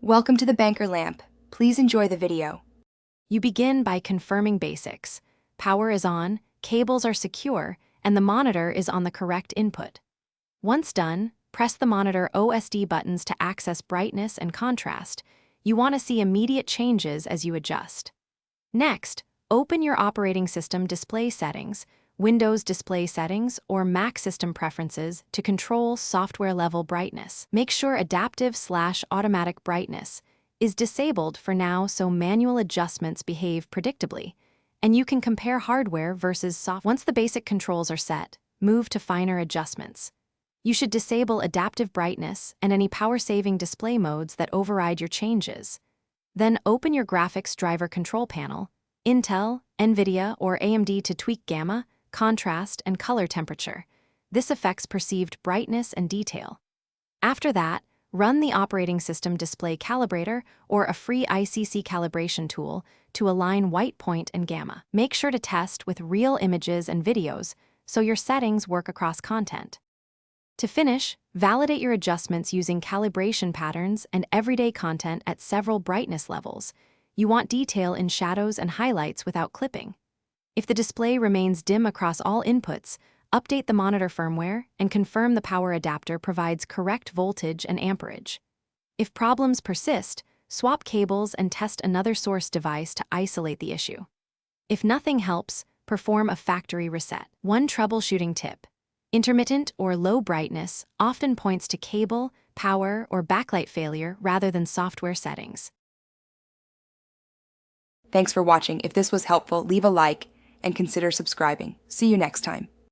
Welcome to the Banker Lamp. Please enjoy the video. You begin by confirming basics. Power is on, cables are secure, and the monitor is on the correct input. Once done, press the monitor OSD buttons to access brightness and contrast. You want to see immediate changes as you adjust. Next, open your operating system display settings, Windows display settings, or Mac system preferences to control software-level brightness. Make sure adaptive/automatic brightness is disabled for now so manual adjustments behave predictably, and you can compare hardware versus software. Once the basic controls are set, move to finer adjustments. You should disable adaptive brightness and any power-saving display modes that override your changes. Then open your graphics driver control panel, Intel, NVIDIA, or AMD to tweak gamma, contrast, and color temperature. This affects perceived brightness and detail. After that, run the operating system display calibrator or a free ICC calibration tool to align white point and gamma. Make sure to test with real images and videos so your settings work across content. To finish, validate your adjustments using calibration patterns and everyday content at several brightness levels. You want detail in shadows and highlights without clipping. If the display remains dim across all inputs, update the monitor firmware and confirm the power adapter provides correct voltage and amperage. If problems persist, swap cables and test another source device to isolate the issue. If nothing helps, perform a factory reset. One troubleshooting tip: intermittent or low brightness often points to cable, power, or backlight failure rather than software settings. Thanks for watching. If this was helpful, leave a like and consider subscribing. See you next time.